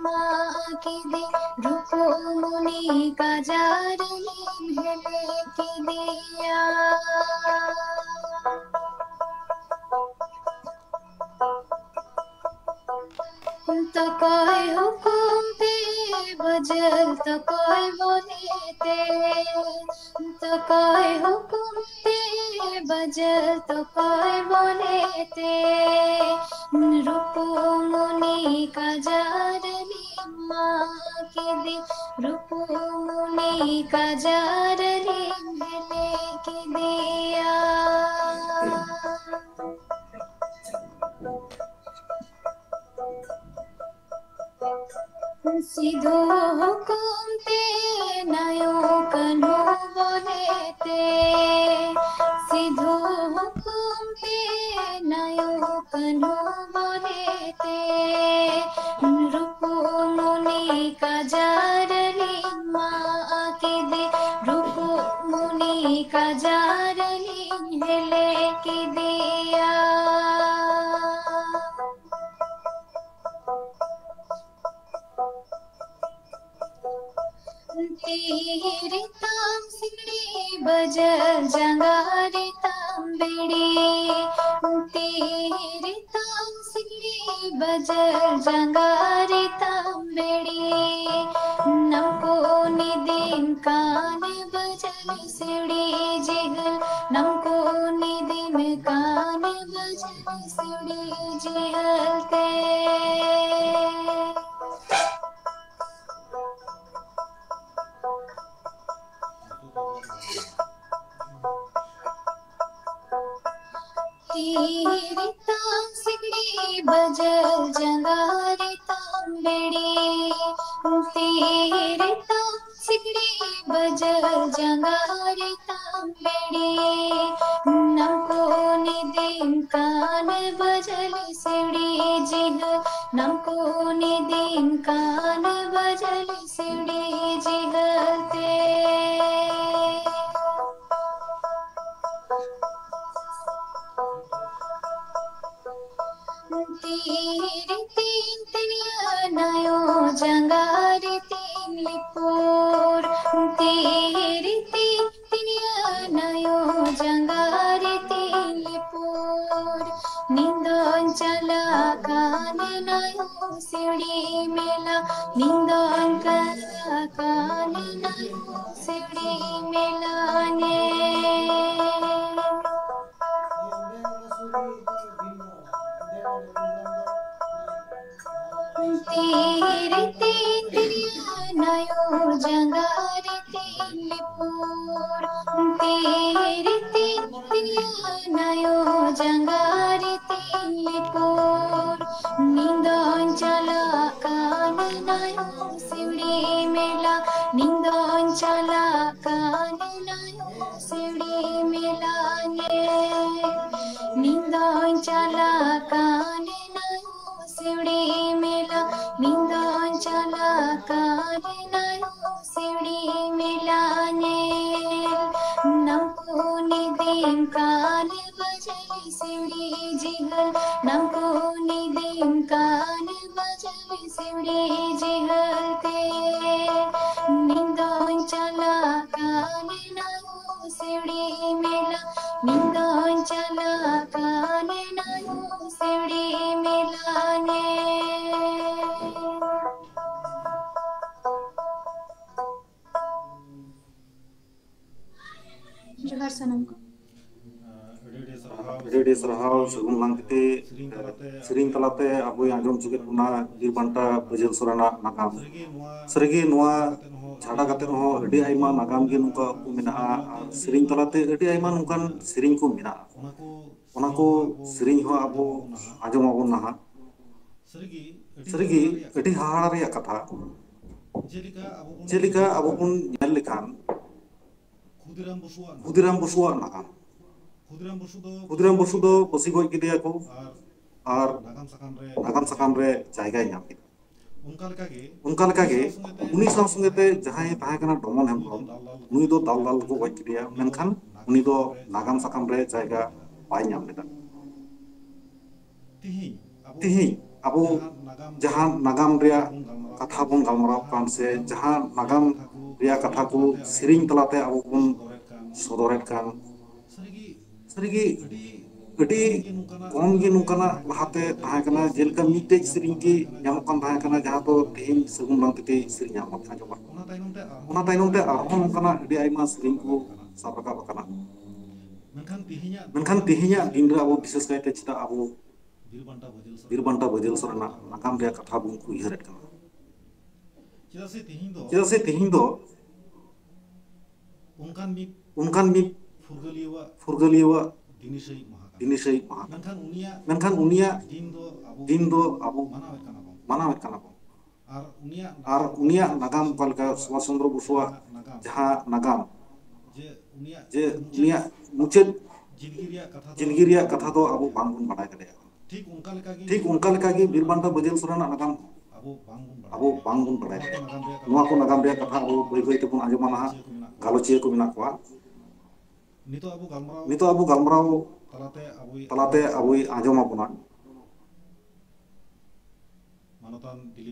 মাকিদে রূপমণি কাজারলি হেলে কি দিয়া तो कोई हुकुम पे बजल तो कोई बोलेते तो कोई हुकुम पे बजल तो कोई बोलेते रूपमणि काजारली माँ के दे रूपमणि काजारली भेले के दिया सिधो हुकुम ते नयो कन्हो बोलेते सिधो हुकुम ते नयो कन्हो बोलेते रूपमणि काजारली माँ के दे रूपमणि काजारली हेले के दिया तेरे ताम सिकड़ी बजल जंगारे तांबेड़ी तेरे ताम सिकड़ी बजल जंगारे तांबेड़ी नमको निदिन कान बजल सिड़ी जिगल नमको निदिन कान बजल सिड़ी जिहलते तेरे ताम सिकड़ी बजल जंगारे तांबेड़ी तेरे ताम सिकड़ी बजल जंगारे तांबेड़ी नमको निदिन कान बजल सिड़ी जिगल नमको निदिन कान बजल सिड़ी जिगलते तेरे तीन तिनिया नयो जंगारे तीन लिपोर तेरे तीन तिनिया नयो जंगारे तीन लिपोर निंदन चला कान नयो सिड़ी मेला निंदन चला कान नयो सिड़ी मेला ने तेरे तीन तिनिया नयो जंगारे तीन लिपोर तेरे तीन तिनिया नयो जंगारे तीन लिपोर निंदन चला कान नयो सिवड़ी मेला निंदन चला कान नयो सिवड़ी मेला ने निंदन चला कान नयो सिवड़ी मेला निंदन चला कान नयो सिवड़ी मेला ने नमको निदिन कान बजल सिवड़ी जिहल नमको निदिन कान बजल सिवड़ी जिहलते निंदन चला कान नयो सिवड़ी मेला निंदन चला कान नयो सिवड़ी मेला ने जोहार सनम को ᱟᱹᱰᱤ ᱥᱟᱨᱦᱟᱣ ᱥᱟᱹᱜᱩᱱ ᱞᱟᱝᱛᱤᱛᱤ ᱥᱮᱨᱮᱧ ᱛᱟᱞᱟᱛᱮ ᱟᱵᱚᱭ ᱟᱸᱡᱚᱢ ᱦᱚᱪᱚ ᱠᱮᱫ ᱵᱚᱱᱟ ᱵᱤᱨ ᱵᱟᱱᱴᱟ ᱵᱟᱹᱡᱟᱹᱞ ᱥᱚᱨᱮᱱᱟᱜ ᱱᱟᱜᱟᱢ ᱥᱟᱹᱨᱤᱜᱮ ᱱᱚᱣᱟ ᱪᱷᱟᱰᱟ ᱠᱟᱛᱮ ᱦᱚᱸ ᱟᱹᱰᱤ ᱟᱭᱢᱟ ᱱᱟᱜᱟᱢ ᱜᱮ ᱱᱚᱝᱠᱟ ᱠᱚ ᱢᱮᱱᱟᱜᱼᱟ ᱟᱨ ᱥᱮᱨᱮᱧ ᱛᱟᱞᱟᱛᱮ ᱟᱹᱰᱤ ᱟᱭᱢᱟ ᱱᱚᱝᱠᱟᱱ ᱥᱮᱨᱮᱧ ᱠᱚ ᱢᱮᱱᱟᱜᱼᱟ ᱚᱱᱟ ᱠᱚ ᱥᱮᱨᱮᱧ ᱦᱚᱸ ᱟᱵᱚ ᱟᱸᱡᱚᱢᱟᱵᱚᱱ ᱱᱟᱦᱟᱜ ᱥᱟᱹᱨᱤᱜᱮ ᱟᱹᱰᱤ ᱦᱟᱦᱟᱲᱟ ᱨᱮᱭᱟᱜ ᱠᱟᱛᱷᱟ ᱡᱮᱞᱮᱠᱟ ᱟᱵᱚ ᱵᱚᱱ ᱧᱮᱞ ᱞᱮᱠᱷᱟᱱ ᱠᱷᱩᱫᱤᱨᱟᱢ ᱵᱚᱥᱩᱣᱟᱜ ᱱᱟᱜᱟᱢ ᱠᱷᱩᱫᱤᱨᱟᱢ ᱵᱚᱥᱩ ᱫᱚ ᱯᱟᱹᱥᱤ ᱜᱚᱡ ᱠᱮᱫᱮᱭᱟ ᱠᱚ ᱟᱨ ᱱᱟᱜᱟᱢ ᱥᱟᱠᱟᱢ ᱨᱮ ᱡᱟᱭᱜᱟᱭ ᱧᱟᱢ ᱠᱮᱫᱟ ᱚᱱᱠᱟ ᱞᱮᱠᱟᱜᱮ ᱩᱱᱤ ᱥᱟᱶ ᱥᱚᱸᱜᱮᱛᱮ ᱡᱟᱦᱟᱸᱭ ᱛᱟᱦᱮᱸ ᱠᱟᱱᱟ ᱰᱚᱢᱚᱱ ᱦᱮᱢᱵᱨᱚᱢ ᱱᱩᱭ ᱫᱚ ᱫᱟᱞ ᱠᱚ ᱜᱚᱡ ᱠᱮᱫᱮᱭᱟ ᱢᱮᱱᱠᱷᱟᱱ ᱩᱱᱤ ᱫᱚ ᱱᱟᱜᱟᱢ ᱥᱟᱠᱟᱢ ᱨᱮ ᱡᱟᱭᱜᱟ ᱵᱟᱭ ᱧᱟᱢ ᱞᱮᱫᱟ ᱛᱮᱦᱮᱧ ᱟᱵᱚ ᱡᱟᱦᱟᱸ ᱱᱟᱜᱟᱢ ᱨᱮᱭᱟᱜ ᱠᱟᱛᱷᱟ ᱵᱚᱱ ᱜᱟᱞᱢᱟᱨᱟᱣ ᱠᱟᱱ ᱥᱮ ᱡᱟᱦᱟᱸ ᱱᱟᱜᱟᱢ ᱨᱮᱭᱟᱜ ᱠᱟᱛᱷᱟ ᱠᱚ ᱥᱮᱨᱮᱧ ᱛᱟᱞᱟᱛᱮ ᱟᱵᱚ ᱵᱚᱱ ᱥᱚᱫᱚᱨᱮᱫ ᱠᱟᱱ ᱥᱟᱹᱨᱤᱜᱮ ᱟᱹᱰᱤ ᱠᱚᱢ ᱜᱮ ᱱᱚᱝᱠᱟᱱᱟᱜ ᱞᱟᱦᱟᱛᱮ ᱛᱟᱦᱮᱸ ᱠᱟᱱᱟ ᱡᱮᱞᱮᱠᱟ ᱢᱤᱫᱴᱮᱡ ᱥᱮᱨᱮᱧ ᱜᱮ ᱧᱟᱢᱚᱜ ᱠᱟᱱ ᱛᱟᱦᱮᱸ ᱠᱟᱱᱟ ᱡᱟᱦᱟᱸ ᱫᱚ ᱛᱮᱦᱮᱧ ᱥᱟᱹᱜᱩᱱ ᱞᱟᱝᱛᱤᱛᱤ ᱥᱮᱨᱮᱧ ᱟᱸᱡᱚᱢᱚᱜ ᱚᱱᱟ ᱛᱟᱭᱱᱚᱢ ᱛᱮ ᱟᱨᱦᱚᱸ ᱱᱚᱝᱠᱟᱱᱟᱜ ᱟᱹᱰᱤ ᱟᱭᱢᱟ ᱥᱮᱨᱮᱧ ᱠᱚ ᱥᱟᱵ ᱨᱟᱠᱟᱵ ᱟᱠᱟᱱᱟ ᱢᱮᱱᱠᱷᱟन ᱛᱮᱦᱮᱧᱟᱜ ᱫᱤᱱ ᱨᱮ ᱟᱵᱚ ᱵᱤᱥᱮᱥ ᱠᱟᱭᱛᱮ ᱪᱮᱫᱟᱜ ᱟᱵᱚ ᱵᱤᱨᱵᱟᱱᱴᱟ ᱵᱟᱹᱡᱟᱹᱞ ᱥᱚᱨᱮᱱᱟᱜ ᱱᱟᱜᱟᱢ ᱨᱮᱭᱟᱜ ᱠᱟᱛᱷᱟ ᱵᱚᱱ ᱩᱭᱦᱟᱹᱨᱮᱫ ᱠᱟᱱᱟ ᱪᱮᱫᱟᱜ ᱥᱮ ᱛᱮᱦᱮᱧ ᱫᱚ ᱚᱱᱠᱟᱱ ᱢᱤᱫ ᱯᱷᱩᱨᱜᱟᱹᱞᱤᱭᱟᱹᱣᱟᱜ ᱫᱤᱱᱤᱥᱟᱹᱭ ᱢᱟᱦᱟ ᱠᱟᱱᱟ ᱢᱮᱱᱠᱷᱟᱱ ᱩᱱᱤᱭᱟᱜ ᱫᱤᱱ ᱫᱚ ᱟᱵᱚ ᱢᱟᱱᱟᱣᱮᱫ ᱠᱟᱱᱟ ᱵᱚᱱ ᱟᱨ ᱩᱱᱤᱭᱟᱜ ᱱᱟᱜᱟᱢ ᱚᱠᱟ ᱞᱮᱠᱟ ᱥᱩᱵᱷᱟᱥ ᱪᱚᱱᱫᱨᱚ ᱵᱚᱥᱩᱣᱟᱜ ᱡᱟᱦᱟᱸ ᱱᱟᱜᱟᱢ ᱡᱮ ᱩᱱᱤᱭᱟᱜ ᱢᱩᱪᱟᱹᱫ ᱡᱤᱱᱫᱜᱤ ᱨᱮᱭᱟᱜ ᱠᱟᱛᱷᱟ ᱫᱚ ᱟᱵᱚ ᱵᱟᱝᱵᱚᱱ ᱵᱟᱲᱟᱭ ᱫᱟᱲᱮᱭᱟᱜ ᱠᱟᱱᱟ ᱴᱷᱤᱠ ᱚᱱᱠᱟ ᱞᱮᱠᱟᱜᱮ ᱵᱤᱨᱵᱟᱱᱴᱟ ᱵᱟᱹᱡᱟᱹᱞ ᱥᱚᱨᱮᱱᱟᱜ ᱱᱟᱜᱟᱢ ᱟᱵᱚ ᱵᱟᱝᱵᱚᱱ ᱵᱟᱲᱟᱭᱟ ᱱᱚᱣᱟ ᱠᱚ ᱱᱟᱜᱟᱢ ᱨᱮᱭᱟᱜ ᱠᱟᱛᱷᱟ ᱟᱵᱚ ᱵᱟᱹᱭ ᱵᱟᱹᱭ ᱛᱮᱵᱚᱱ ᱟᱸᱡᱚᱢᱟ ᱱᱟᱦᱟᱜ ᱜᱟᱞᱚᱪᱤᱭᱟᱹ ᱠᱚ ᱢᱮᱱᱟᱜ ᱠᱚᱣᱟ ᱱᱤᱛᱚᱜ ᱟᱵᱚ ᱜᱟᱞᱢᱟᱨᱟᱣ ᱛᱟᱞᱟᱛᱮ ᱟᱵᱚᱭ ᱟᱸᱡᱚᱢ ᱟᱵᱚᱱᱟ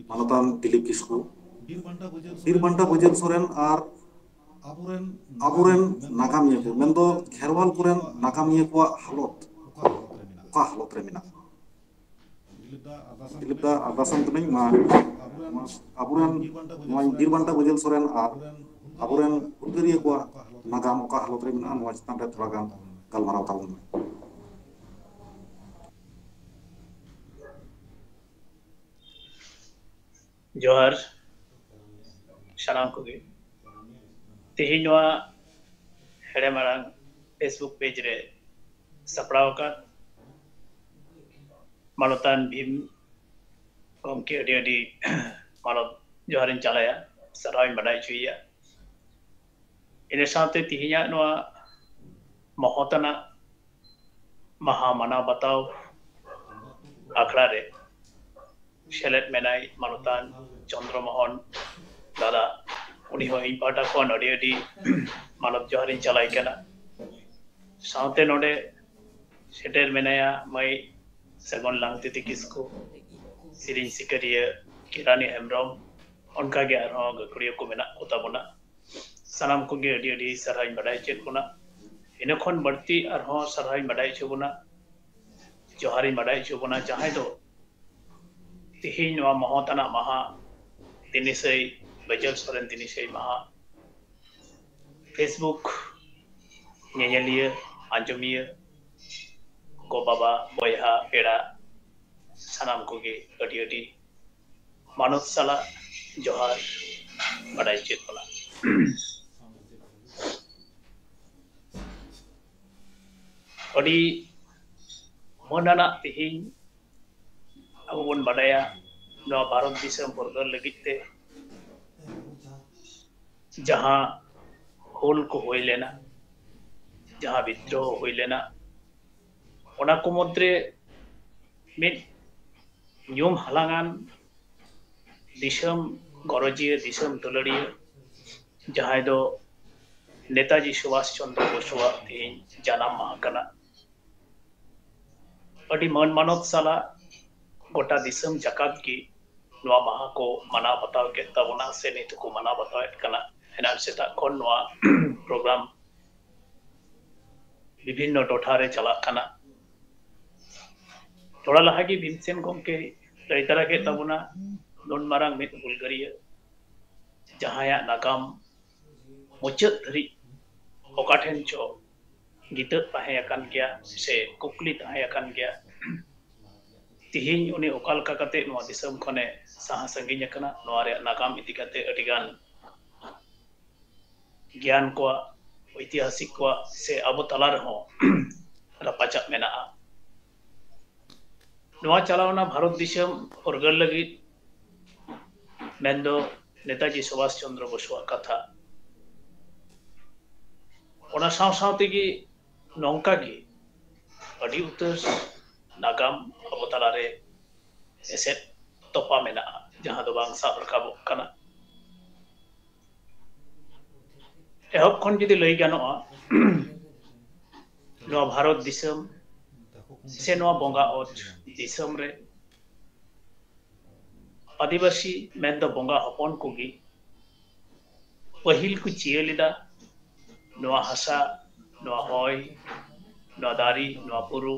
ᱢᱟᱱᱚᱛᱟᱱ ᱫᱤᱞᱤᱯ ᱠᱤᱥᱠᱩ ᱵᱤᱨᱵᱟᱱᱴᱟ ᱵᱟᱹᱡᱟᱹᱞ ᱥᱚᱨᱮᱱ ᱟᱨ ᱟᱵᱚᱨᱮᱱ ᱱᱟᱜᱟᱢᱤᱭᱟᱹ ᱠᱚ ᱢᱮᱱᱫᱚ ᱠᱷᱮᱨᱣᱟᱞ ᱠᱚᱨᱮᱱ ᱱᱟᱜᱟᱢᱤᱭᱟᱹ ᱠᱚᱣᱟᱜ ᱦᱟᱞᱚᱛ ᱚᱠᱟ ᱦᱟᱞᱚᱛ ᱨᱮ ᱢᱮᱱᱟᱜᱼᱟ ᱫᱤᱞᱤᱯ ᱫᱟ ᱟᱨᱫᱟᱥᱟᱱ ᱠᱟᱹᱱᱟᱹᱧ ᱟᱵᱚᱨᱮᱱ ᱱᱚᱣᱟ ᱵᱤᱨᱵᱟᱱᱴᱟ ᱵᱟᱹᱡᱟᱹᱞ ᱥᱚᱨᱮᱱ ᱟᱨ ᱟᱵᱚᱨᱮᱱ ᱦᱩᱞᱜᱟᱹᱨᱤᱭᱟᱹ ᱠᱚᱣᱟᱜ ᱱᱟᱜᱟᱢ ᱚᱠᱟ ᱦᱟᱞᱚᱛ ᱨᱮ ᱢᱮᱱᱟᱜᱼᱟ ᱱᱚᱣᱟ ᱪᱮᱛᱟᱱ ᱨᱮ ᱛᱷᱚᱲᱟ ᱜᱟᱱ ᱜᱟᱞᱢᱟᱨᱟᱣ ᱛᱟᱵᱚᱱ ᱢᱮ ᱡᱚᱦᱟᱨ ᱥᱟᱱᱟᱢ ᱠᱚᱜᱮ ᱛᱮᱦᱮᱧ ᱱᱚᱣᱟ ᱦᱮᱲᱮ ᱢᱟᱲᱟᱝ ᱯᱷᱮᱥᱵᱩᱠ ᱯᱮᱡᱽ ᱨᱮ ᱥᱟᱯᱲᱟᱣ ᱟᱠᱟᱫ ᱢᱟᱱᱚᱛᱟᱱ ᱵᱷᱤᱢ ᱜᱚᱢᱠᱮ ᱟᱹᱰᱤ ᱟᱹᱰᱤ ᱢᱟᱱᱚᱛ ᱡᱚᱦᱟᱨᱤᱧ ᱪᱟᱞᱟᱭᱟ ᱥᱟᱨᱦᱟᱣᱤᱧ ᱵᱟᱰᱟᱭ ᱦᱚᱪᱚᱭᱮᱭᱟ ᱤᱱᱟᱹ ᱥᱟᱶᱛᱮ ᱛᱮᱦᱮᱧᱟᱜ ᱱᱚᱣᱟ ᱢᱚᱦᱚᱛᱟᱱᱟᱜ ᱢᱟᱦᱟ ᱢᱟᱱᱟᱣ ᱵᱟᱛᱟᱣ ᱟᱠᱷᱲᱟ ᱨᱮ ᱥᱮᱞᱮᱫ ᱢᱮᱱᱟᱭ ᱢᱟᱱᱚᱛᱟᱱ ᱪᱚᱱᱫᱨᱚ ᱢᱳᱦᱚᱱ ᱫᱟᱫᱟ ᱩᱱᱤ ᱦᱚᱸ ᱤᱧ ᱯᱟᱦᱴᱟ ᱠᱷᱚᱱ ᱟᱹᱰᱤ ᱟᱹᱰᱤ ᱢᱟᱱᱚᱛ ᱡᱚᱦᱟᱨᱤᱧ ᱪᱟᱞᱟᱭ ᱠᱟᱱᱟ ᱥᱟᱶᱛᱮ ᱱᱚᱰᱮ ᱥᱮᱴᱮᱨ ᱢᱮᱱᱟᱭᱟ ᱢᱟᱹᱭ ᱥᱟᱹᱜᱩᱱ ᱞᱟᱝᱛᱤᱛᱤ ᱠᱤᱥᱠᱩ ᱥᱮᱨᱮᱧ ᱥᱤᱠᱟᱹᱨᱤᱭᱟᱹ ᱠᱤᱨᱟᱱᱤ ᱦᱮᱢᱵᱨᱚᱢ ᱚᱱᱠᱟᱜᱮ ᱟᱨᱦᱚᱸ ᱜᱟᱹᱠᱷᱩᱲᱤᱭᱟᱹ ᱠᱚ ᱢᱮᱱᱟᱜ ᱠᱚ ᱛᱟᱵᱚᱱᱟ ᱥᱟᱱᱟᱢ ᱠᱚᱜᱮ ᱟᱹᱰᱤ ᱟᱹᱰᱤ ᱥᱟᱨᱦᱟᱣᱤᱧ ᱵᱟᱰᱟᱭ ᱦᱚᱪᱚᱭᱮᱫ ᱵᱚᱱᱟ ᱤᱱᱟᱹ ᱠᱷᱚᱱ ᱵᱟᱹᱲᱛᱤ ᱟᱨᱦᱚᱸ ᱥᱟᱨᱦᱟᱣᱤᱧ ᱵᱟᱰᱟᱭ ᱦᱚᱪᱚ ᱵᱚᱱᱟ ᱡᱚᱦᱟᱨᱤᱧ ᱵᱟᱰᱟᱭ ᱦᱚᱪᱚ ᱵᱚᱱᱟ ᱡᱟᱦᱟᱸᱭ ᱫᱚ ᱛᱮᱦᱮᱧ ᱱᱚᱣᱟ ᱢᱚᱦᱚᱛᱟᱱᱟᱜ ᱢᱟᱦᱟ ᱫᱤᱱᱤᱥᱟᱹᱭ ᱵᱟᱹᱡᱟᱹᱞ ᱥᱚᱨᱮᱱ ᱫᱤᱱᱤᱥᱟᱹᱭ ᱢᱟᱦᱟ ᱯᱷᱮᱥᱵᱩᱠ ᱧᱮᱧᱮᱞᱤᱭᱟᱹ ᱟᱸᱡᱚᱢᱤᱭᱟᱹ ᱜᱚ ᱵᱟᱵᱟ ᱵᱚᱭᱦᱟ ᱯᱮᱲᱟ ᱥᱟᱱᱟᱢ ᱠᱚᱜᱮ ᱟᱹᱰᱤ ᱟᱹᱰᱤ ᱢᱟᱱᱚᱛ ᱥᱟᱞᱟᱜ ᱡᱚᱦᱟᱨ ᱵᱟᱰᱟᱭ ᱦᱚᱪᱚᱭᱮᱫ ᱵᱚᱱᱟ ᱟᱹᱰᱤ ᱢᱟᱹᱱᱟᱱᱟᱜ ᱛᱮᱦᱮᱧ ᱟᱵᱚ ᱵᱚᱱ ᱵᱟᱰᱟᱭᱟ ᱱᱚᱣᱟ ᱵᱷᱟᱨᱚᱛ ᱫᱤᱥᱚᱢ ᱯᱷᱩᱨᱜᱟᱹᱞ ᱞᱟᱹᱜᱤᱫ ᱛᱮ ᱡᱟᱦᱟᱸ ᱦᱩᱞ ᱠᱚ ᱦᱩᱭ ᱞᱮᱱᱟ ᱡᱟᱦᱟᱸ ᱵᱤᱫᱽᱫᱨᱳᱦᱚ ᱦᱩᱭ ᱞᱮᱱᱟ ᱚᱱᱟ ᱠᱚ ᱢᱩᱫᱽᱨᱮ ᱢᱤᱫ ᱧᱩᱢ ᱦᱟᱞᱟᱝᱟᱱ ᱫᱤᱥᱚᱢ ᱜᱚᱨᱚᱡᱤᱭᱟᱹ ᱫᱤᱥᱚᱢ ᱫᱩᱞᱟᱹᱲᱤᱭᱟᱹ ᱡᱟᱦᱟᱸᱭ ᱫᱚ ᱱᱮᱛᱟᱡᱤ ᱥᱩᱵᱷᱟᱥ ᱪᱚᱱᱫᱨᱚ ᱵᱚᱥᱩᱣᱟᱜ ᱛᱮᱦᱮᱧ ᱡᱟᱱᱟᱢ ᱢᱟᱦᱟ ᱠᱟᱱᱟ ᱟᱹᱰᱤ ᱢᱟᱹᱱ ᱢᱟᱱᱚᱛ ᱥᱟᱞᱟᱜ ᱜᱚᱴᱟ ᱫᱤᱥᱚᱢ ᱡᱟᱠᱟᱛ ᱜᱮ ᱱᱚᱣᱟ ᱢᱟᱦᱟ ᱠᱚ ᱢᱟᱱᱟᱣ ᱵᱟᱛᱟᱣ ᱠᱮᱫ ᱛᱟᱵᱚᱱᱟ ᱥᱮ ᱱᱤᱛ ᱦᱚᱸᱠᱚ ᱢᱟᱱᱟᱣ ᱵᱟᱛᱟᱣᱮᱫ ᱠᱟᱱᱟ ᱮᱱᱟᱱ ᱥᱮᱛᱟᱜ ᱠᱷᱚᱱ ᱱᱚᱣᱟ ᱯᱨᱳᱜᱨᱟᱢ ᱵᱤᱵᱷᱤᱱᱱᱚ ᱴᱚᱴᱷᱟ ᱨᱮ ᱪᱟᱞᱟᱜ ᱠᱟᱱᱟ ᱛᱷᱚᱲᱟ ᱞᱟᱦᱟᱜᱮ ᱵᱷᱤᱢᱥᱮᱱ ᱜᱚᱢᱠᱮ ᱞᱟᱹᱭ ᱛᱟᱨᱟ ᱠᱮᱫ ᱛᱟᱵᱚᱱᱟ ᱱᱩᱱ ᱢᱟᱨᱟᱝ ᱢᱤᱫ ᱦᱩᱞᱜᱟᱹᱨᱤᱭᱟᱹ ᱡᱟᱦᱟᱸᱭᱟᱜ ᱱᱟᱜᱟᱢ ᱢᱩᱪᱟᱹᱫ ᱫᱷᱟᱹᱨᱤᱡ ᱚᱠᱟ ᱴᱷᱮᱱ ᱪᱚ ᱜᱤᱛᱟᱹᱜ ᱛᱟᱦᱮᱸ ᱟᱠᱟᱱ ᱜᱮᱭᱟ ᱥᱮ ᱠᱩᱠᱞᱤ ᱛᱟᱦᱮᱸ ᱟᱠᱟᱱ ᱜᱮᱭᱟ ᱛᱮᱦᱮᱧ ᱩᱱᱤ ᱚᱠᱟ ᱞᱮᱠᱟ ᱠᱟᱛᱮ ᱱᱚᱣᱟ ᱫᱤᱥᱚᱢ ᱠᱷᱚᱱᱮ ᱥᱟᱦᱟ ᱥᱟᱺᱜᱤᱧ ᱟᱠᱟᱱᱟ ᱱᱚᱣᱟ ᱨᱮᱭᱟᱜ ᱱᱟᱜᱟᱢ ᱤᱫᱤ ᱠᱟᱛᱮ ᱟᱹᱰᱤᱜᱟᱱ ᱜᱮᱭᱟᱱ ᱠᱚᱣᱟᱜ ᱳᱭᱛᱤᱦᱟᱥᱤᱠ ᱠᱚᱣᱟᱜ ᱥᱮ ᱟᱵᱚ ᱛᱟᱞᱟ ᱨᱮᱦᱚᱸ ᱨᱟᱯᱟᱪᱟᱜ ᱢᱮᱱᱟᱜᱼᱟ ᱱᱚᱣᱟ ᱪᱟᱞᱟᱣᱱᱟ ᱵᱷᱟᱨᱚᱛ ᱫᱤᱥᱚᱢ ᱯᱷᱩᱨᱜᱟᱹᱞ ᱞᱟᱹᱜᱤᱫ ᱢᱮᱱᱫᱚ ᱱᱮᱛᱟᱡᱤ ᱥᱩᱵᱷᱟᱥ ᱪᱚᱱᱫᱨᱚ ᱵᱚᱥᱩᱣᱟᱜ ᱠᱟᱛᱷᱟ ᱚᱱᱟ ᱥᱟᱶ ᱥᱟᱶ ᱛᱮᱜᱮ ᱱᱚᱝᱠᱟ ᱜᱮ ᱟᱹᱰᱤ ᱩᱛᱟᱹᱨ ᱱᱟᱜᱟᱢ ᱟᱵᱚ ᱛᱟᱞᱟᱨᱮ ᱮᱥᱮᱫ ᱛᱚᱯᱟ ᱢᱮᱱᱟᱜᱼᱟ ᱡᱟᱦᱟᱸ ᱫᱚ ᱵᱟᱝ ᱥᱟᱵ ᱨᱟᱠᱟᱵᱚᱜ ᱠᱟᱱᱟ ᱮᱦᱚᱵ ᱠᱷᱚᱱ ᱡᱩᱫᱤ ᱞᱟᱹᱭ ᱜᱟᱱᱚᱜᱼᱟ ᱱᱚᱣᱟ ᱵᱷᱟᱨᱚᱛ ᱫᱤᱥᱚᱢ ᱥᱮ ᱱᱚᱣᱟ ᱵᱚᱸᱜᱟ ᱚᱛ ᱫᱤᱥᱚᱢ ᱨᱮ आदिवासी मेन दो बोंगा हपन कोगी पहिल को चियलिदा नोआ हसा नोआ हॉय नोआ दारी नोआ पुरु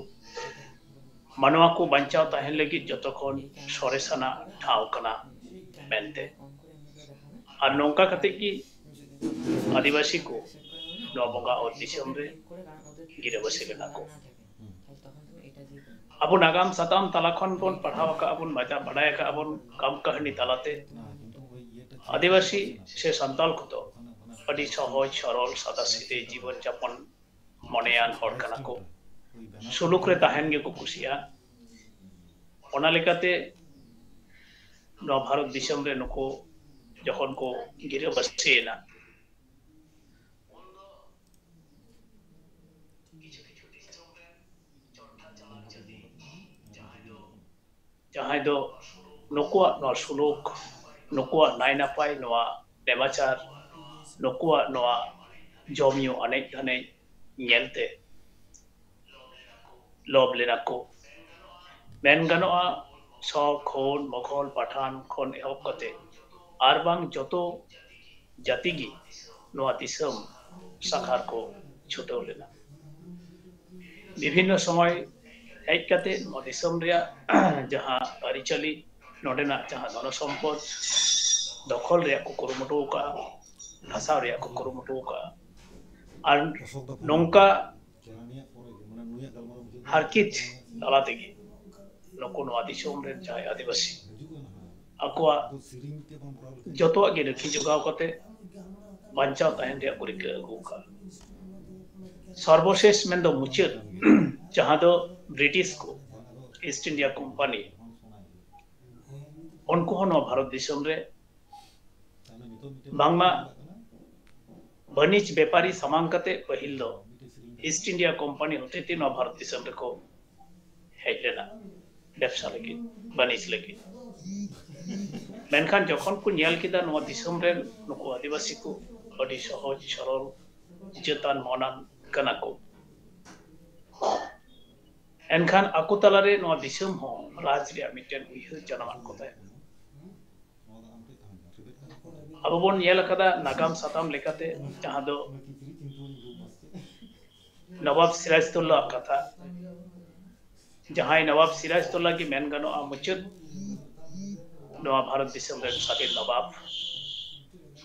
मानवा को बंचाव ताहेन लगी जतखन सरेसाना ठाव कना मेनते और नौका कते की आदिवासी को नोआ बोंगा और दिसम रे गिरबसे लेना को अबो नागाम सताम तलाखन बोन पढ़ाव का अबुन मजा बढ़ाया का अबुन कम कहानी तलाते आदिवासी से संताल को तो अड़ी सहज सरल सादा सीधे जीवन यापन मनेयान हर कना को सुलुक रे ताहेन गे को कुसिया ओना लेकाते नौ भारत दिसम रे नुको जखन को गिरे बसेना जहां दो नुकुआ नौ सुलुक नुकुआ नाय नापाय नोआ नेमाचार नुकुआ नोआ जमियो अनेक धने ñelte lob lena ko men ganoa so khon mokhol pathan khon ehop kate arbang joto jatigi noa disam sakhar ko chhoto lena bibhinno somoy hej kate noa disam rea jaha arichali nodena jaha dhana sampod dokhol rea ko kurumuto ka bhasa rea ko kurumuto ka আর নৌকা হারকিত তালাতে গিয়ে কোনো আদিসম রে যায় আদিবাসী Aqua যত আগে রেখি যোগাও করতে বাঞ্চাও তাহেন রে পরীক্ষা গুকা সর্বশেষ মেন্দ মুচিত যাহা দো ব্রিটিশ को ईस्ट इंडिया कंपनी उनको हनो भारत दिसम रे बांगमा बनिज व्यापारी समांग कते पहिल दो ईस्ट इंडिया कंपनी होते तीन भारत दिसम रे को हेज लेना व्यवसा लगी बनिज लगी मेनखान जखन को नेल किदा नो दिसम रे नुको आदिवासी को अडी सहज सरल जतान मनान कना को एनखान आकु तलारे नो दिसम हो राज रे मिटेन उइहर जनामान को ताय अब बोन येल कदा नागाम साताम लेकाते जहां दो नवाब सिराजदौल्ला कथा जहां नवाब सिराजदौल्ला की मेन गनो मुचद नवा भारत दिसम रे साथे नवाब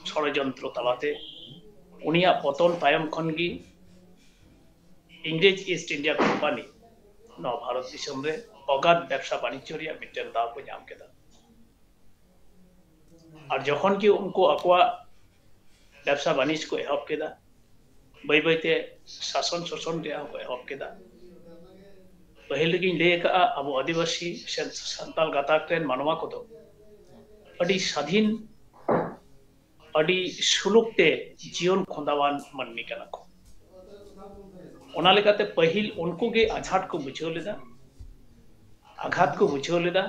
षड़यंत्र तलाते उनिया पतन तायम खनगी इंग्रेज ईस्ट इंडिया कंपनी नवा भारत दिसम रे अगाध व्यवसा वाणिज्य रिया मिटेन दाव को नाम केदा और जखन की उनको अकुआ व्यवसा वाणिज्य को एहब केदा बै बैते शासन शोषण रिया को एहब केदा पहिल गिन ले का अब आदिवासी संताल गाताक रेन मानवा को दो अडी स्वाधीन अडी सुलुकते जीवन खोंदावान मनमी कना को ओना लेकाते पहिल उनको गे आझाट को बुझाव लेदा आघात को बुझाव लेदा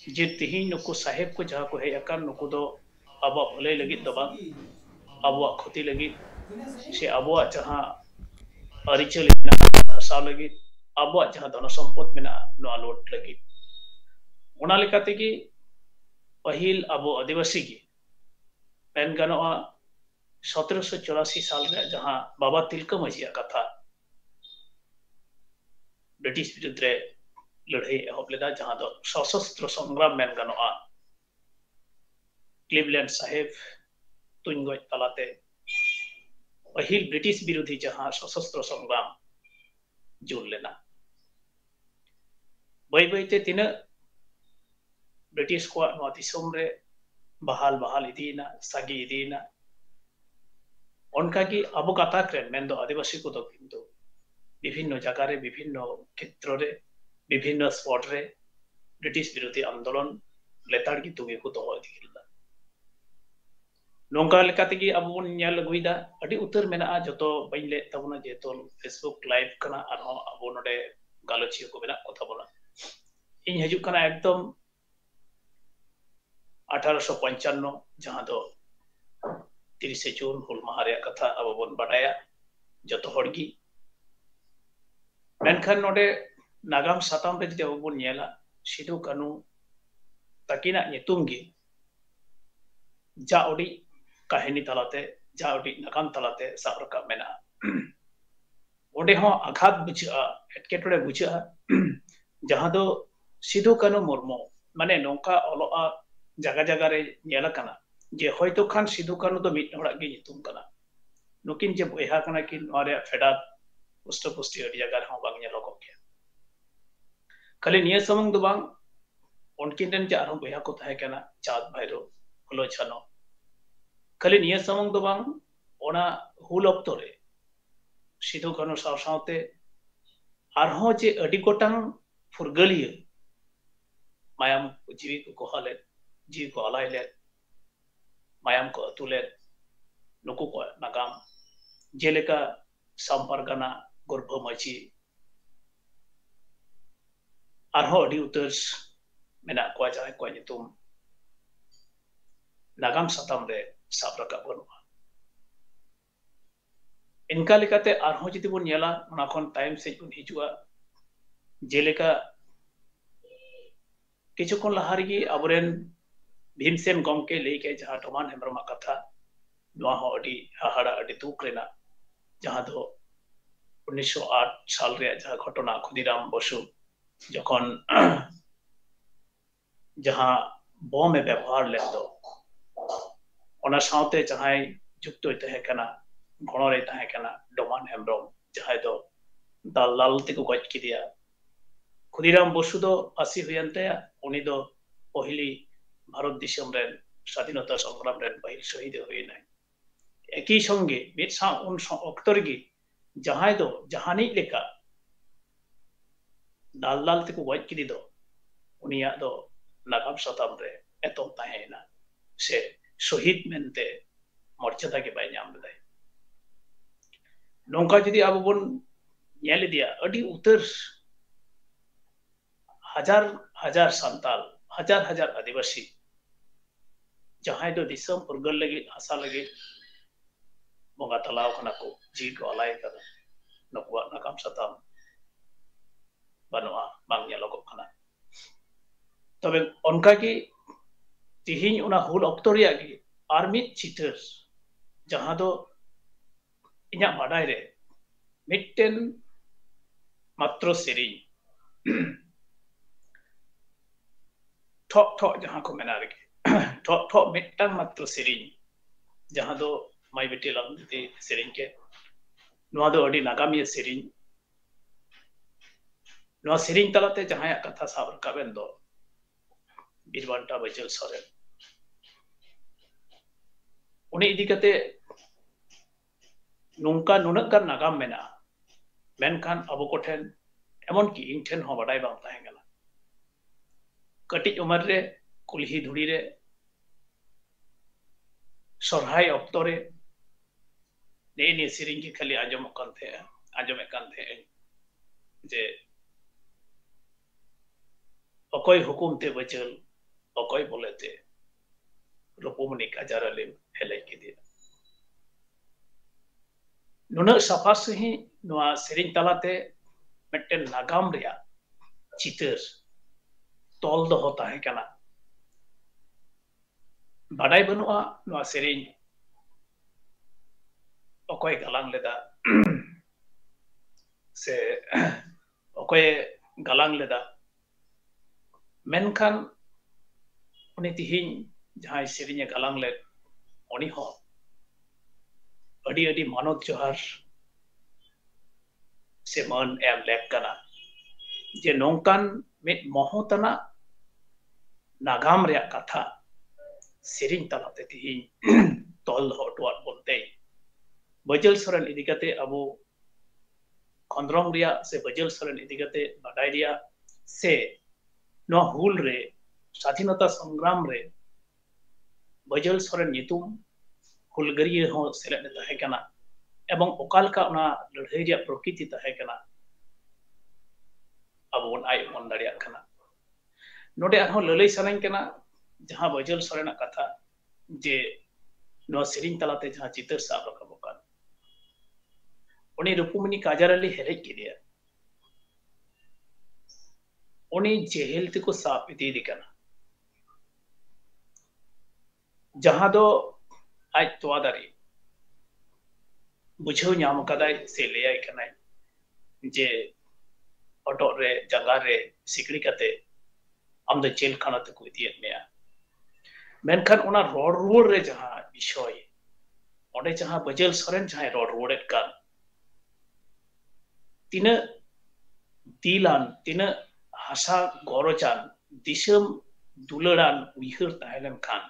जे तिहिन नुको साहेब को जहाँ को है अकान नुको दो अब भले लगी दबा अब क्षति लगी से अब जहाँ अरिचल हसा लगी अब जहाँ धन सम्पद में ना लोट लगी ओना लेकाते की पहिल अब आदिवासी की पेन गनोआ 1784 साल में जहाँ बाबा तिलका मांझिया कथा ब्रिटिश विरुद्ध रे लड़ाई एहब लेदा जहां दो सशस्त्र संग्राम मेन गनोआ क्लीवलैंड साहेब तुंगज तलाते पहिल ब्रिटिश विरोधी जहां सशस्त्र संग्राम जुड़ लेना बै बैते तीना ब्रिटिश को नवा दिसम रे बहाल बहाल इदीना सागी इदीना उनका की अब कथा क्रेन मेन दो आदिवासी को दो किंतु विभिन्न जगह रे विभिन्न क्षेत्र रे विभिन्न स्पॉट रे ब्रिटिश विरोधी आंदोलन लेताड़ की तुगे को दोहो दिखिला नोंका लेकाते की अब बन ᱧᱮᱞ अगुइदा अडी उतर मेना जतो बइन ले तबना जेतो फेसबुक लाइव कना आरो अब नोडे गालोचियो को मेना कथा बोला इन हजू कना एकदम 1855 जहां दो 30 जून हुल माहारिया कथा अब बन बडाया जतो हड़गी मेनखान नोडे नागाम साताम रे जदि अब बन ᱧᱮᱞᱟ सिधु कानू takina nyutum gi ja odi kahini talate ja odi nakam talate sab rakab mena onde ho aghat buja etketore buja jahan do Sidhu Kanu Murmu mane nongka oloa jaga jaga re nyela kana je hoyto khan Sidhu Kanu do mid horak gi nyutum kana nukin je boyha kana kin nore fedat pusto pusti adi jaga ho bang nyelokok ke kali niya samang do bang onkin den je arhom boyha ko tahe kana Chad Bhairo Hulo Chano kali niya samang do bang ona hul optore Sidhu Kanu saw sawte arho je adi gotang furgaliya mayam jiwi ko hale jiwi ko alaile mayam ko atule nuku ko nagam jeleka sampargana gorbho machi arho adi utar mena ko jahay ko nyutum nagam satam re sab rakab banua इनका लेकाते आरहों जदि बन नेला ओना खन time से बन हिजुआ जेलेका किछुकन लहारगी अबरेन भीमसेन गमके लेके जहां टमान हेमरमा कथा नोआ हो अडी हाहाड़ा अडी दुख रेना जहां दो 1908 साल रे जहां घटना खुदीराम बसु जखन जहां बम व्यवहार ले दो ओना साउते जहां जुक्तो तहे कना घोड़े तहे कना डोमान हेमब्रम जहां दो दलाल तिको गज किदिया खुदीराम बसु दो फांसी हुयनते उनी दो पहली भारत दिसम रेन स्वाधीनता संग्राम रेन पहिल शहीद हुयना एकी संगे मिद सा उन अक्तरगी जहां दो जहानी लेका दलाल तिको गज किदि दो उनिया दो नागाम सताम रे एतम ताहेना से शहीद मेनते मर्यादा के बाय नाम लेदाय नोंका जदि आबो बन नेल दिया अडी उतर हजार हजार संताल हजार हजार आदिवासी जहां दो दिसम फुरगल लगे आशा लगे बंगा तलाव खना को जी को अलाय कर नकुआ नागाम सताम बनवा बांग नेलोक खना तबे उनका की तिहिन उना हुल ऑक्टोरिया की आर्मी चिटर जहां दो इना बाडाय रे मिटन मात्र सेरी ठोक ठोक जहां को मेना रे ठोक ठोक मिटन मात्र सेरी जहां दो माई बेटी लंगती सेरी के नोआ दो अडी नागामिया सेरी नोआ सेरी तलाते जहां कथा साबर काबेन दो बीरबांटा बचल सोरेन उनी इदी कते नोंका नुनक का नागाम मेना मेनखान अबो कोठेन एमन की इन ठेन हो बाडाय बांग ताहे गला कटी उमर रे कुलही धुड़ी रे सरहाय अक्तरे ने सिरिंग की खाली आजम कान थे जे अकोय हुकुम ते बचल अकोय बोलेते रुपुमनी काजार अलिम हेले की दिया नुना सफा सही नुआ सिरिंग तलाते मिटन नागाम रिया चितर तोल दो होता है कना बाडाय बनुआ नुआ सिरिंग अकोय गलांग लेदा से अकोय गलांग लेदा मेनखान उनी तिहिन जहां सिरिंग गलांग ले उनी हो अडी अडी मानव जोहार से मन एम लेक कना जे नोंकान मिट मोहतना नागाम रे कथा सिरिंग तलाते तिहिन तोल हटवाट बोलते बजल सरन इदिकते अबो खंद्रंग रिया से बजल सरन इदिकते बाडाय रिया से नो हुल रे स्वाधीनता संग्राम रे बजल सरन नितुम हुलगरिया हो सेलेद तहे कना एवं ओकालका उना लड़ाई रे प्रकृति तहे कना अब उन आय मन दाड़िया कना नोडे आरो ललई सनाई कना जहां बजल सरना कथा जे नो सिरिंग तलाते जहां चितर साब रखबो कान उनी रुपुमनी काजारली हेरे किदिया उनी जेहेल तिको साप इदी दिकना ᱡᱟᱦᱟᱸ ᱫᱚ ᱟᱡ ᱛᱚᱣᱟ ᱫᱟᱨᱮ ᱵᱩᱡᱷᱟᱹᱣ ᱧᱟᱢ ᱠᱟᱫᱟᱭ ᱥᱮ ᱞᱟᱹᱭᱟᱭ ᱠᱟᱱᱟᱭ ᱡᱮ ᱦᱚᱴᱚᱜ ᱨᱮ ᱡᱟᱸᱜᱟ ᱨᱮ ᱥᱤᱠᱲᱤ ᱠᱟᱛᱮ ᱟᱢ ᱫᱚ ᱡᱮᱞ ᱠᱷᱟᱱᱟ ᱛᱮᱠᱚ ᱤᱫᱤᱭᱮᱫ ᱢᱮᱭᱟ ᱢᱮᱱᱠᱷᱟन ᱚᱱᱟ ᱨᱚᱲ ᱨᱩᱣᱟᱹᱲ ᱨᱮ ᱡᱟᱦᱟᱸ ᱵᱤᱥᱚᱭ ᱚᱸᱰᱮ ᱡᱟᱦᱟᱸ ᱵᱟᱹᱡᱟᱹᱞ ᱥᱚᱨᱮᱱ ᱡᱟᱦᱟᱸᱭ ᱨᱚᱲ ᱨᱩᱣᱟᱹᱲᱮᱫ ᱠᱟᱱ ᱛᱤᱱᱟᱹᱜ ᱫᱤᱞᱟᱱ ᱛᱤᱱᱟᱹᱜ ᱦᱟᱥᱟ ᱜᱚᱨᱚᱡᱟᱱ ᱫᱤᱥᱚᱢ ᱫᱩᱞᱟᱹᱲᱟᱱ ᱩᱭᱦᱟᱹᱨ ᱛᱟᱦᱮᱸ ᱞᱮᱱᱠᱷᱟᱱ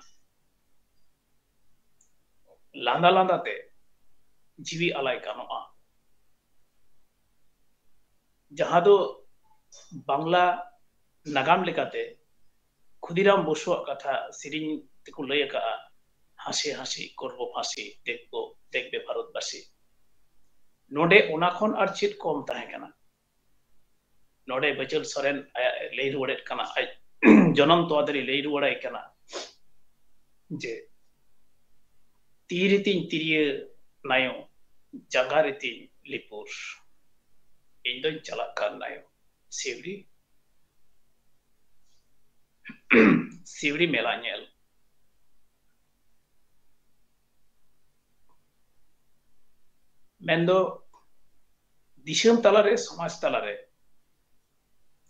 ᱞᱟᱸᱫᱟ ᱞᱟᱸᱫᱟᱛᱮ ᱡᱤᱣᱤ ᱟᱞᱟᱭ ᱜᱟᱱᱚᱜᱼᱟ ᱡᱟᱦᱟᱸ ᱫᱚ ᱵᱟᱝᱞᱟ ᱱᱟᱜᱟᱢ ᱞᱮᱠᱟᱛᱮ ক্ষুদিরাম বসুয়াᱜ কথা সেরিং তেকো লই আকাআ হাসি হাসি করব ফাঁসি দেখবে ভারতবাসী নোডে ওনা খন আর চিত কম তাহে কানা নোডে বচল সরেন লই রুড়েট কানা আই জনম তোয়াদারি লই রুড়াই কানা যে তীরিতিন তিরিয়ে নায়ো জাগারিতিন লিপুর ইন্দন চালাক কান নায়ো সিউড়ি মেলা ñel মেন্দো দিশম তালারে সমাজ তালারে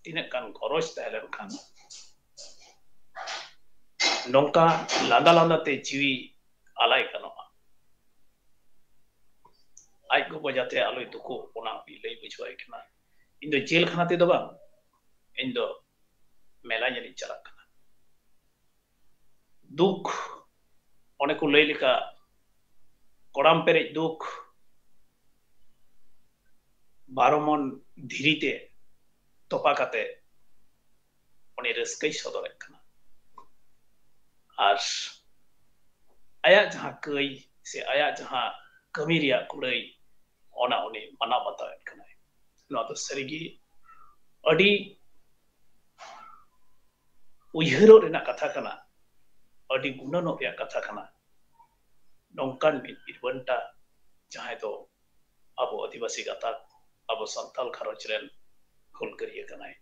তিনে কান গরজ তাহলেন খান নঙ্কা লান্দা লান্দাতে জিবি আলাই কানোয়া আই গো বজাতে আলোই দুকো ওনা লই বুঝবাই কানা ইন্দো জেল খানাতে দবা ইন্দো মেলা ñeli চালাক কানা দুঃখ অনেক লই লেখা কড়াম পেরে দুঃখ 12 মন ধীরিতে তোপা কাতে উনি রস্কই সদরেক কানা আর আয়া যাহা কই সে আয়া যাহা কমিরিয়া কুড়াই ওনা উনি মানা বাতাওয়েন কানা নোয়া তো সরিগি আডি উইহরো রেনা কথা কানা আডি গুণনো রেয়া কথা কানা নঙ্কান বিরবন্টা যাহাই তো আবো আদিবাসী গাতা ᱟᱵᱚ ᱥᱟᱱᱛᱟᱞ ᱜᱷᱟᱨᱚᱸᱡᱽ ᱨᱮᱱ ᱦᱩᱞᱜᱟᱹᱨᱤᱭᱟᱹ ᱠᱟᱱᱟᱭ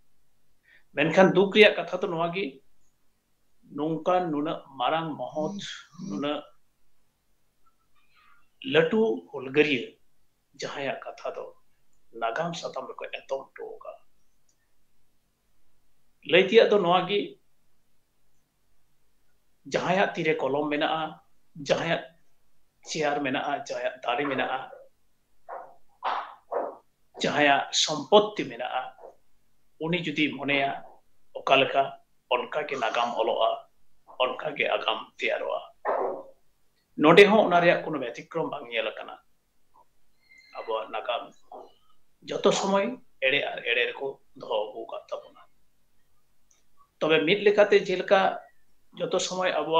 ᱢᱮᱱᱠᱷᱟᱱ ᱫᱩᱠ ᱨᱮᱭᱟᱜ ᱠᱟᱛᱷᱟ ᱫᱚ ᱱᱚᱣᱟ ᱜᱮ ᱱᱚᱝᱠᱟᱱ ᱱᱩᱱᱟᱹᱜ ᱢᱟᱨᱟᱝ ᱢᱚᱦᱚᱛ ᱱᱩᱱᱟᱹᱜ ᱞᱟᱹᱴᱩ ᱦᱩᱞᱜᱟᱹᱨᱤᱭᱟᱹ ᱡᱟᱦᱟᱸᱭᱟᱜ ᱠᱟᱛᱷᱟ ᱫᱚ ᱱᱟᱜᱟᱢ ᱥᱟᱛᱟᱢ ᱨᱮᱠᱚ ᱮᱛᱚᱢ ᱦᱚᱴᱚ ᱟᱠᱟᱫᱟ ᱞᱟᱹᱭ ᱛᱮᱭᱟᱜ ᱫᱚ ᱱᱚᱣᱟ ᱜᱮ ᱡᱟᱦᱟᱸᱭᱟᱜ ᱛᱤᱨᱮ ᱠᱚᱞᱚᱢ ᱢᱮᱱᱟᱜᱼᱟ ᱡᱟᱦᱟᱸᱭᱟᱜ চেয়ার মেনাআ ᱡᱟᱦᱟᱸᱭᱟᱜ ᱫᱟᱲᱮ ᱢᱮᱱᱟᱜᱼᱟ ᱡᱟᱦᱟᱸᱭᱟᱜ ᱥᱚᱢᱯᱚত্তি ᱢᱮᱱᱟᱜᱼᱟ ᱩᱱᱤ ᱡᱩᱫᱤ ᱢᱚᱱᱮᱭᱟ ᱚᱠᱟ ᱞᱮᱠᱟ ᱚᱱᱠᱟ ᱜᱮ ᱱᱟᱜᱟᱢ ᱚᱞᱚᱜᱼᱟ ᱚᱱᱠᱟ ᱜᱮ ᱟᱜᱟᱢ ᱛᱮᱭᱟᱨᱚᱜᱼᱟ ᱱᱚᱰᱮ ᱦᱚᱸ ᱚᱱᱟ ᱨᱮᱭᱟᱜ কোনো ব্যতিক্রম ᱵᱟᱝ ᱧᱮᱞ ᱟᱠᱟᱱᱟ ᱟᱵᱚᱣᱟᱜ ᱱᱟᱜᱟᱢ ᱡᱚᱛᱚ ᱥᱚᱢᱚᱭ ᱮᱲᱮ ᱟᱨ ᱮᱲᱮ ᱨᱮᱠᱚ ᱫᱚᱦᱚ ᱟᱹᱜᱩ ᱟᱠᱟᱫ ᱛᱟᱵᱚᱱᱟ ᱛᱚᱵᱮ ᱢᱤᱫ ᱞᱮᱠᱟᱛᱮ ᱡᱮᱞᱮᱠᱟ ᱡᱚᱛᱚ ᱥᱚᱢᱚᱭ ᱟᱵᱚᱣᱟᱜ